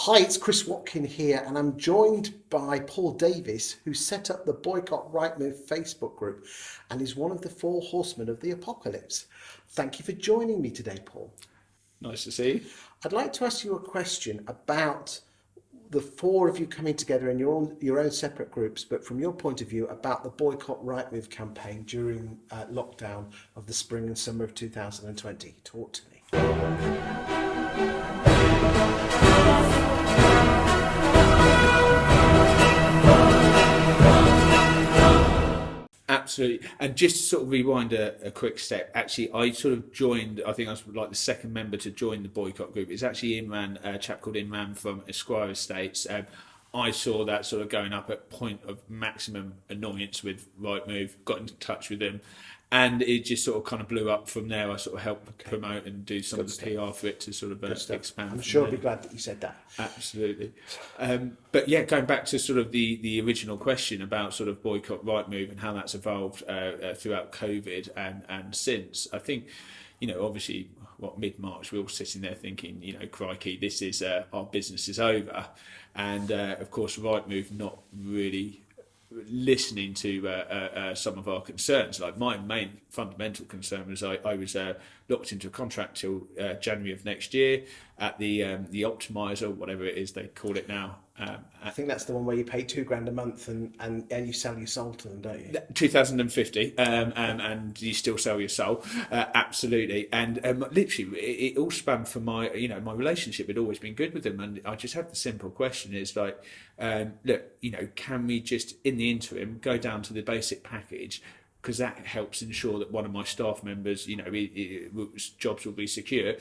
Hi, it's Chris Watkin here, and I'm joined by Paul Davies, who set up the Boycott Rightmove Facebook group and is one of the four horsemen of the apocalypse. Thank you for joining me today, Paul. Nice to see you. I'd like to ask you a question about the four of you coming together in your own separate groups, but from your point of view, about the Boycott Rightmove campaign during lockdown of the spring and summer of 2020. Talk to me. Absolutely. And just to sort of rewind a quick step, actually, I sort of joined, I think I was like the second member to join the boycott group. It's actually Imran, a chap called Imran from Esquire Estates. I saw that sort of going up at point of maximum annoyance with Rightmove, got in touch with them, and it just sort of kind of blew up from there. I sort of helped promote and do some of the PR for it to sort of expand. I'm sure I'll be glad that you said that. Absolutely. But yeah, going back to sort of the original question about sort of boycott Rightmove and how that's evolved throughout COVID and since, I think, obviously, mid-March, we're all sitting there thinking, crikey, this is our business is over. And of course, Rightmove not really listening to some of our concerns. Like my main fundamental concern was I was locked into a contract till January of next year at the optimizer, whatever it is they call it now. I think that's the one where you pay $2,000 a month and you sell your soul to them, don't you? 2050, and you still sell your soul, absolutely. And literally, it all spanned from my relationship had always been good with them, and I just had the simple question: is like, look, can we just in the interim go down to the basic package? Because that helps ensure that one of my staff members, jobs will be secure.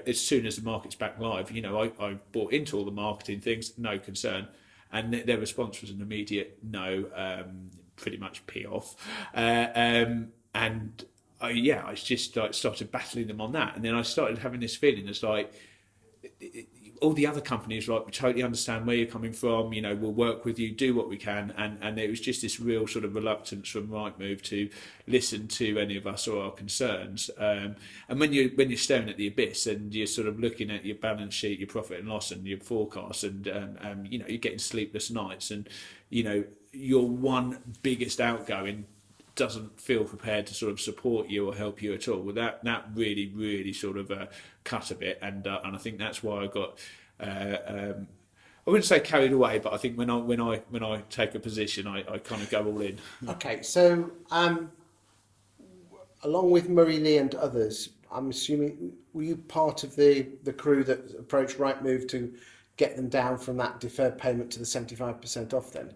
As soon as the market's back live, I bought into all the marketing things, no concern, and their response was an immediate no, pretty p off, and I just started battling them on that, and then I started having this feeling it's like, all the other companies, we totally understand where you're coming from, we'll work with you, do what we can, and there was just this real sort of reluctance from Rightmove to listen to any of us or our concerns. And when you're staring at the abyss and you're sort of looking at your balance sheet, your profit and loss, and your forecast, and you're getting sleepless nights, and your one biggest outgoing doesn't feel prepared to sort of support you or help you at all. Well, that really sort of cut a bit, and I think that's why I got I wouldn't say carried away, but I think when I take a position, I kind of go all in. Okay, so along with Murray Lee and others, I'm assuming were you part of the crew that approached Rightmove to get them down from that deferred payment to the 75% off then?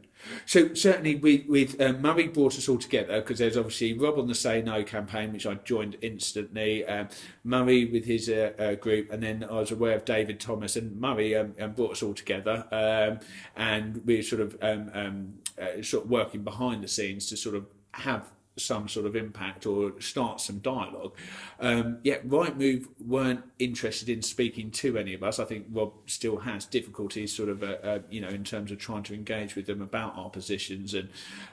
So certainly with Murray brought us all together, because there's obviously Rob on the Say No campaign, which I joined instantly, Murray with his group, and then I was aware of David Thomas, and Murray brought us all together, and we were sort of working behind the scenes to sort of have some sort of impact or start some dialogue. Rightmove weren't interested in speaking to any of us. I think Rob still has difficulties sort of in terms of trying to engage with them about our positions,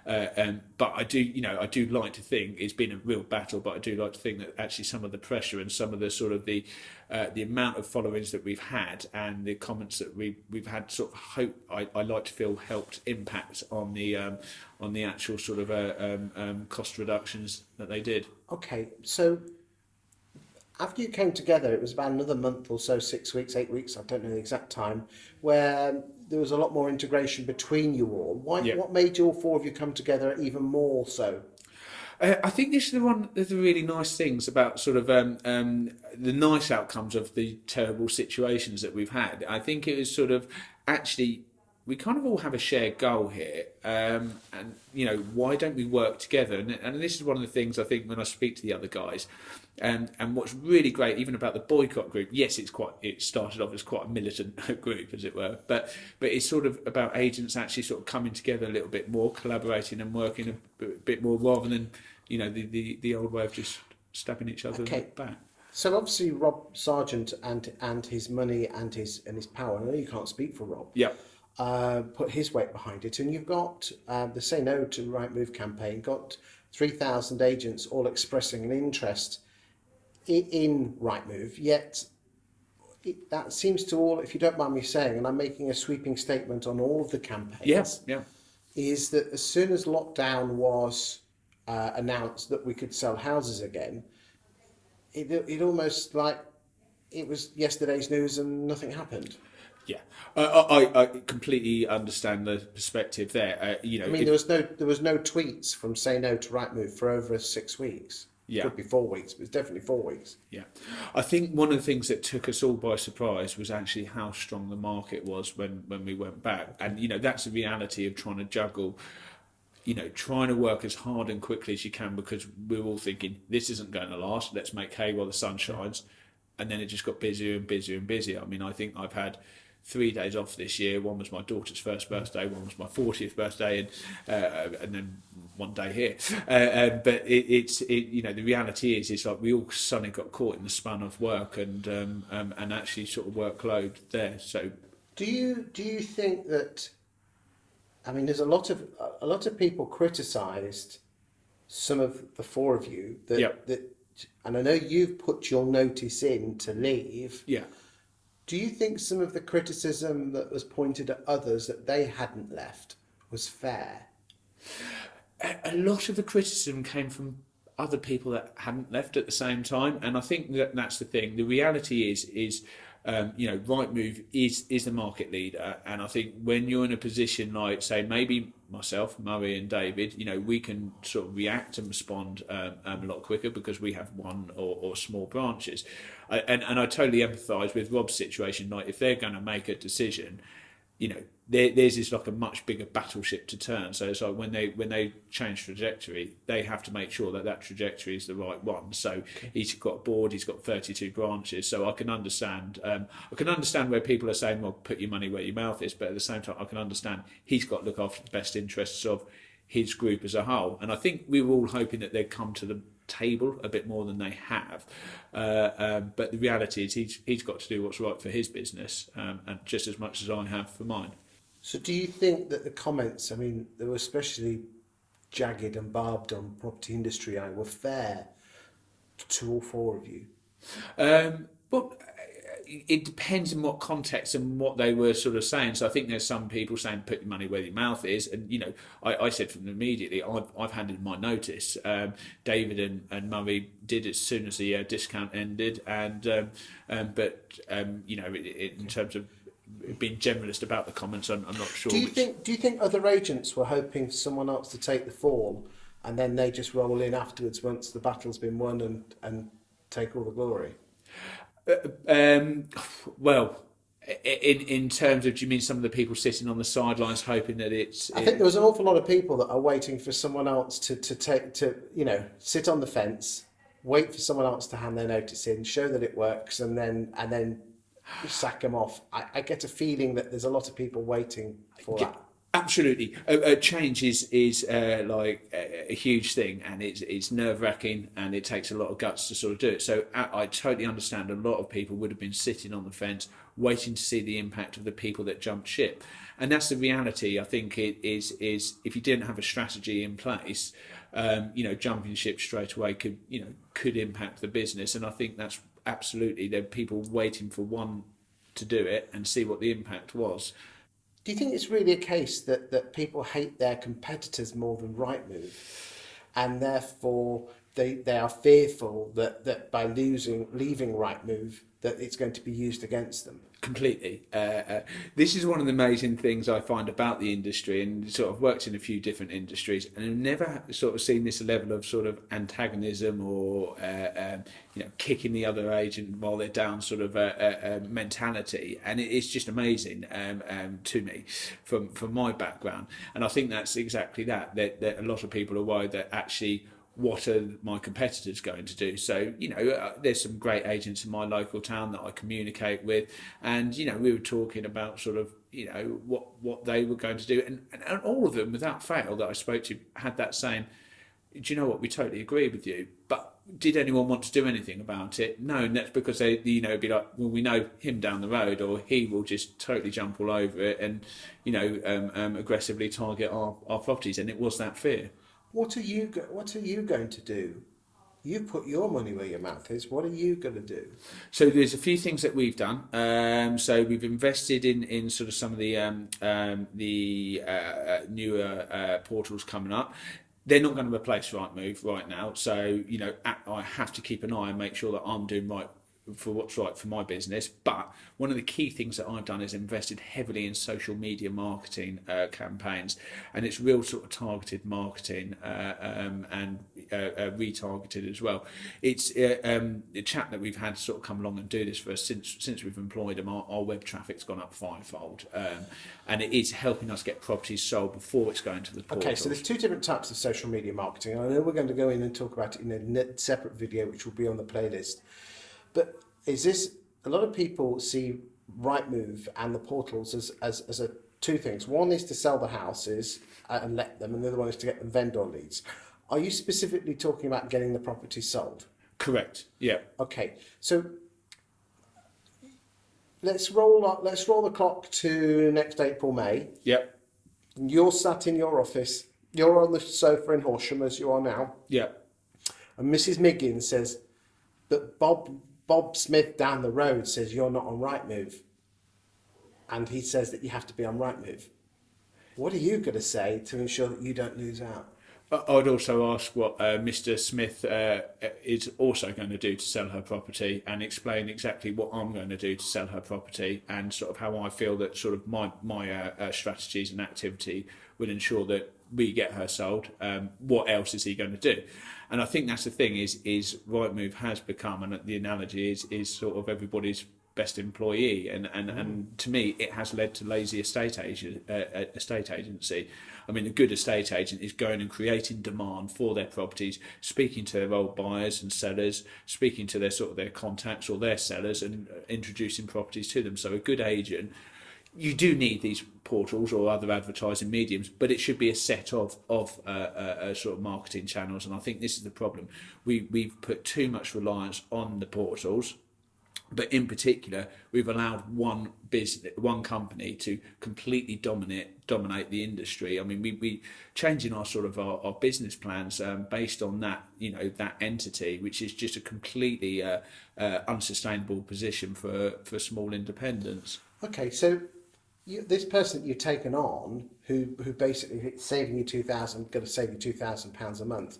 but I do like to think it's been a real battle, but I do like to think that actually some of the pressure and some of the sort of the amount of followings that we've had and the comments that we've had sort of hope I like to feel helped impact on the actual sort of cost reductions that they did. Okay, so after you came together, it was about another month or so, 6 weeks, 8 weeks, I don't know the exact time, where there was a lot more integration between you all. What made you all four of you come together even more so? I think this is one of the really nice things about sort of the nice outcomes of the terrible situations that we've had. I think it was sort of actually we kind of all have a shared goal here, and why don't we work together? And this is one of the things I think when I speak to the other guys, and what's really great even about the boycott group. Yes, it started off as quite a militant group, as it were, but it's sort of about agents actually sort of coming together a little bit more, collaborating and working a bit more, rather than the old way of just stabbing each other in the back. So obviously Rob Sargent and his money and his power. I know you can't speak for Rob. Yeah. Put his weight behind it, and you've got the Say No to Rightmove campaign, got 3,000 agents all expressing an interest in Rightmove, yet that seems to all, if you don't mind me saying, and I'm making a sweeping statement on all of the campaigns, Yeah. is that as soon as lockdown was announced that we could sell houses again, it almost like it was yesterday's news and nothing happened. Yeah, I completely understand the perspective there. I mean, there was no tweets from Say No to Rightmove for over 6 weeks. Yeah. Could be 4 weeks, but it's definitely 4 weeks. Yeah, I think one of the things that took us all by surprise was actually how strong the market was when we went back, and that's the reality of trying to juggle. Trying to work as hard and quickly as you can, because we're all thinking this isn't going to last. Let's make hay while the sun shines, and then it just got busier and busier and busier. I mean, I think I've had 3 days off this year. One was my daughter's first birthday, one was my 40th birthday, and then 1 day here. But the reality is, it's like we all suddenly got caught in the span of work and actually sort of workload there. So, do you think that? I mean, there's a lot of people criticised some of the four of you that, and I know you've put your notice in to leave. Yeah. Do you think some of the criticism that was pointed at others that they hadn't left was fair? A lot of the criticism came from other people that hadn't left at the same time, and I think that's the thing. The reality is Rightmove is the market leader, and I think when you're in a position like, say, maybe myself, Murray and David, we can sort of react and respond a lot quicker because we have one or small branches. And I totally empathise with Rob's situation. Like, if they're going to make a decision, there's this like a much bigger battleship to turn. So it's like when they change trajectory, they have to make sure that trajectory is the right one. So he's got a board, he's got 32 branches. So I can understand where people are saying, well, put your money where your mouth is. But at the same time, I can understand he's got to look after the best interests of his group as a whole. And I think we were all hoping that they'd come to the table a bit more than they have, but the reality is he's got to do what's right for his business, and just as much as I have for mine. So do you think that the comments, I mean, they were especially jagged and barbed on property industry, were fair to all four of you? But it depends in what context and what they were sort of saying. So I think there's some people saying put your money where your mouth is, and I said from immediately I've handed my notice. David and Murray did as soon as the discount ended, and in terms of being generalist about the comments, I'm not sure. Do you think other agents were hoping for someone else to take the fall, and then they just roll in afterwards once the battle's been won and take all the glory? Well, in terms of, do you mean some of the people sitting on the sidelines hoping that it's? I think there was an awful lot of people that are waiting for someone else to sit on the fence, wait for someone else to hand their notice in, show that it works, and then sack them off. I get a feeling that there's a lot of people waiting for that. Absolutely, change is like a huge thing, and it's nerve-wracking, and it takes a lot of guts to sort of do it. So I totally understand a lot of people would have been sitting on the fence, waiting to see the impact of the people that jumped ship, and that's the reality. I think it is if you didn't have a strategy in place, jumping ship straight away could impact the business, and I think that's absolutely, there are people waiting for one to do it and see what the impact was. Do you think it's really a case that people hate their competitors more than Rightmove, and therefore they are fearful that by leaving Rightmove that it's going to be used against them? Completely. This is one of the amazing things I find about the industry, and sort of worked in a few different industries, and I've never sort of seen this level of sort of antagonism or kicking the other agent while they're down sort of mentality, and it's just amazing to me from my background. And I think that's exactly that a lot of people are worried that actually, what are my competitors going to do? So, there's some great agents in my local town that I communicate with, and, we were talking about sort of, what they were going to do. And all of them, without fail, that I spoke to had that saying, do you know what, we totally agree with you, but did anyone want to do anything about it? No, and that's because they, be like, well, we know him down the road, or he will just totally jump all over it and, aggressively target our properties. And it was that fear. What are you going to do You put your money where your mouth is. What are you going to do? So there's a few things that we've done. So we've invested in sort of some of the newer portals coming up. They're not going to replace Rightmove right now. So I have to keep an eye and make sure that I'm doing right for what's right for my business. But one of the key things that I've done is invested heavily in social media marketing campaigns, and it's real sort of targeted marketing and retargeted as well. It's the chap that we've had sort of come along and do this for us since we've employed him. Our web traffic's gone up fivefold, and it is helping us get properties sold before it's going to the portals. Okay, so there's two different types of social media marketing. I know we're going to go in and talk about it in a separate video, which will be on the playlist. But is this, a lot of people see Rightmove and the portals as two things. One is to sell the houses and let them, and the other one is to get them vendor leads. Are you specifically talking about getting the property sold? Correct. Yeah. Okay, so let's roll the clock to next April, May. Yep. You're sat in your office. You're on the sofa in Horsham as you are now. Yep. And Mrs. Miggins says that Bob Smith down the road says you're not on Rightmove, and he says that you have to be on Rightmove. What are you going to say to ensure that you don't lose out? I'd also ask what Mr. Smith is also going to do to sell her property, and explain exactly what I'm going to do to sell her property, and sort of how I feel that sort of my strategies and activity would ensure that we get her sold. What else is he going to do? And I think that's the thing is Rightmove has become, and the analogy is sort of everybody's best employee, and to me it has led to lazy estate agency. I mean, a good estate agent is going and creating demand for their properties, speaking to their old buyers and sellers, speaking to their contacts or their sellers, and introducing properties to them. So a good agent, you do need these portals or other advertising mediums, but it should be a set of sort of marketing channels. And I think this is the problem. We've put too much reliance on the portals, but in particular, we've allowed one company to completely dominate the industry. I mean, we changing our sort of our business plans based on that, that entity, which is just a completely unsustainable position for small independents. Okay, so this person that you've taken on, who basically is saving you going to save you £2,000 a month,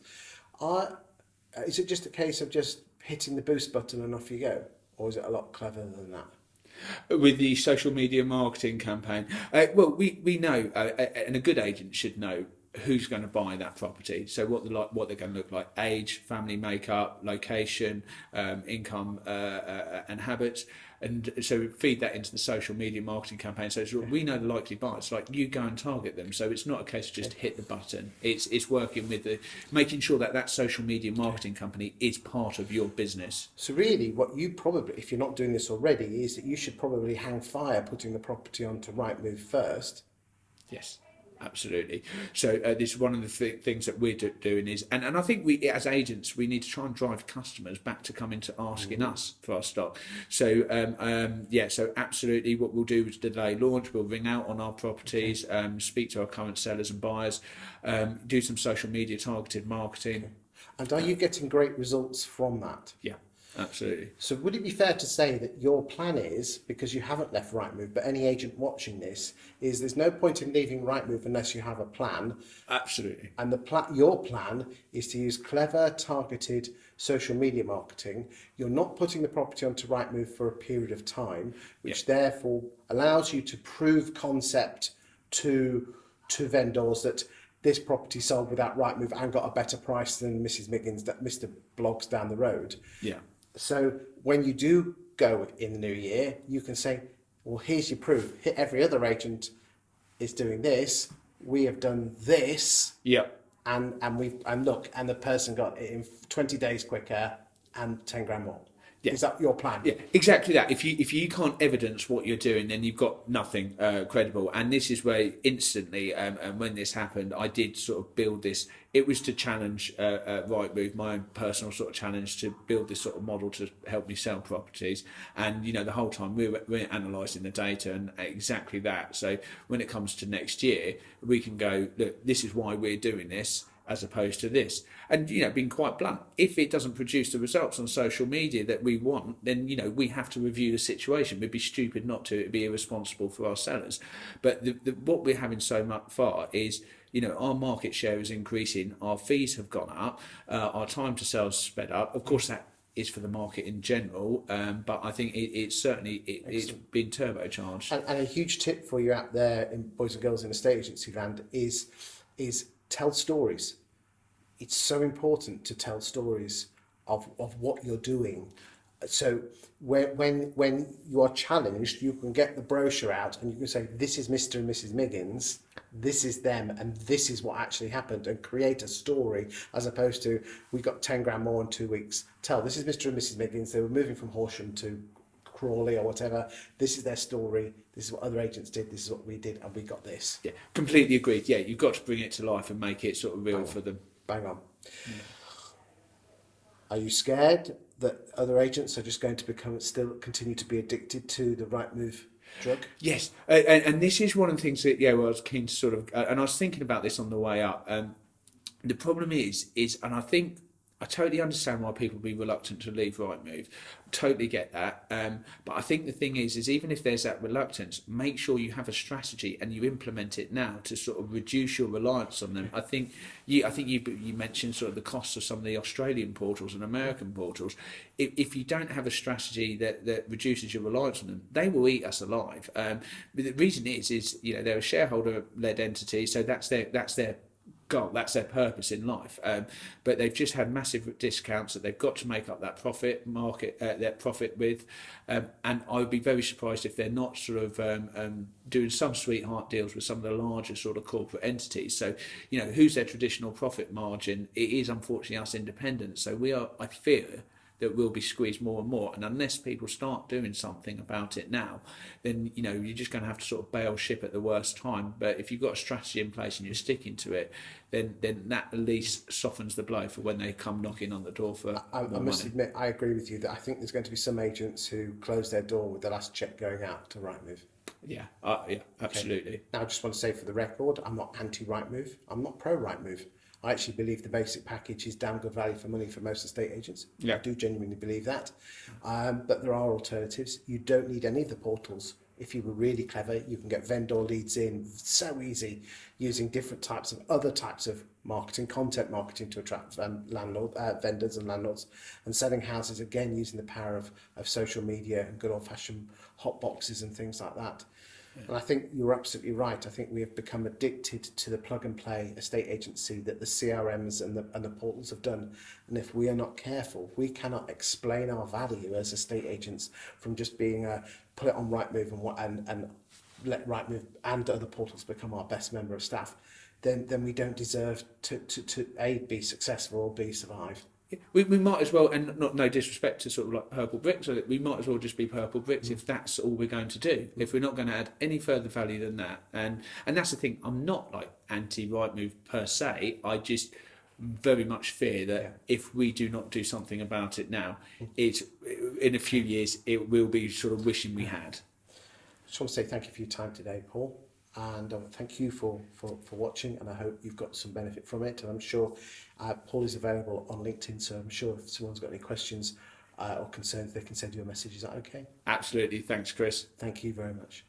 is it just a case of just hitting the boost button and off you go? Or is it a lot cleverer than that? With the social media marketing campaign, well, we know, and a good agent should know who's going to buy that property. So what they're going to look like: age, family makeup, location, income, and habits. And so feed that into the social media marketing campaign. So we know the likely buyers. Like, you go and target them. So it's not a case of just hit the button. It's working with making sure that social media marketing company is part of your business. So really, what you probably, if you're not doing this already, is that you should probably hang fire putting the property onto Rightmove first. Yes. Absolutely. So this is one of the things that we're doing is, and I think we as agents, we need to try and drive customers back to coming to asking us for our stock. So so absolutely, what we'll do is the day launch, we'll ring out on our properties, speak to our current sellers and buyers, do some social media targeted marketing. And are you getting great results from that? Yeah. Absolutely. So would it be fair to say that your plan is, because you haven't left Rightmove, but any agent watching this, is there's no point in leaving Rightmove unless you have a plan? Absolutely. And your plan is to use clever, targeted social media marketing. You're not putting the property onto Rightmove for a period of time, which therefore allows you to prove concept to vendors that this property sold without Rightmove and got a better price than Mrs. Miggins, that Mr. Blogs down the road. Yeah. So when you do go in the new year, you can say, well, here's your proof. Every other agent is doing this. We have done this. Yeah. And look, and the person got it in 20 days quicker and 10 grand more. Yeah. Is that your plan? Yeah, exactly that. If you can't evidence what you're doing, then you've got nothing credible. And this is where instantly, and when this happened, I did sort of build this. It was to challenge Rightmove, my own personal sort of challenge to build this sort of model to help me sell properties. And the whole time we're analysing the data and exactly that. So when it comes to next year, we can go, look, this is why we're doing this. as opposed to this. And, being quite blunt, if it doesn't produce the results on social media that we want, then, we have to review the situation. We'd be stupid not to. It'd be irresponsible for our sellers. But what we're having so much far is, our market share is increasing, our fees have gone up, our time to sell sped up. Of course, that is for the market in general, but I think it's been turbocharged. And a huge tip for you out there in boys and girls in estate agency land is tell stories. It's so important to tell stories of what you're doing. So when you are challenged, you can get the brochure out and you can say, this is Mr. and Mrs. Miggins, this is them, and this is what actually happened, and create a story, as opposed to, we got 10 grand more in 2 weeks. Tell, this is Mr. and Mrs. Miggins, they were moving from Horsham to Crawley or whatever, this is their story, this is what other agents did, this is what we did, and we got this. Yeah, completely agreed. Yeah, you've got to bring it to life and make it sort of real for them. Bang on. Yeah. Are you scared that other agents are just going to continue to be addicted to the Rightmove drug? Yes, and this is one of the things that I was keen to sort of, and I was thinking about this on the way up. The problem is, and I think I totally understand why people be reluctant to leave Rightmove. Totally get that. But I think the thing is even if there's that reluctance, make sure you have a strategy and you implement it now to sort of reduce your reliance on them. I think you mentioned sort of the costs of some of the Australian portals and American portals. If you don't have a strategy that reduces your reliance on them, they will eat us alive. But the reason is they're a shareholder-led entity, so that's their goal, that's their purpose in life, but they've just had massive discounts that they've got to make up that profit with, and I would be very surprised if they're not sort of doing some sweetheart deals with some of the larger sort of corporate entities. So who's their traditional profit margin? It is unfortunately us independents, so I fear that will be squeezed more and more, and unless people start doing something about it now, then you're just going to have to sort of bail ship at the worst time. But if you've got a strategy in place and you're sticking to it, then that at least softens the blow for when they come knocking on the door for I must admit, I agree with you that I think there's going to be some agents who close their door with the last cheque going out to Rightmove. Yeah, absolutely. Okay. Now I just want to say for the record, I'm not anti-Rightmove, I'm not pro-Rightmove. I actually believe the basic package is damn good value for money for most estate agents. Yeah. I do genuinely believe that. But there are alternatives. You don't need any of the portals. If you were really clever, you can get vendor leads in so easy using different other types of marketing, content marketing to attract vendors and landlords, and selling houses again using the power of social media and good old-fashioned hot boxes and things like that. Yeah. And I think you're absolutely right. I think we have become addicted to the plug-and-play estate agency that the CRMs and the portals have done. And if we are not careful, we cannot explain our value as estate agents from just being put it on Rightmove and let Rightmove and other portals become our best member of staff. Then we don't deserve to A, be successful, or B, survive. We might as well, and no disrespect to sort of like purple bricks, we might as well just be purple bricks if that's all we're going to do. If we're not going to add any further value than that, and that's the thing. I'm not like anti Rightmove per se. I just very much fear that if we do not do something about it now, in a few years it will be sort of wishing we had. I just want to say thank you for your time today, Paul. And thank you for watching, and I hope you've got some benefit from it. And I'm sure Paul is available on LinkedIn, so I'm sure if someone's got any questions or concerns, they can send you a message. Is that okay? Absolutely. Thanks, Chris. Thank you very much.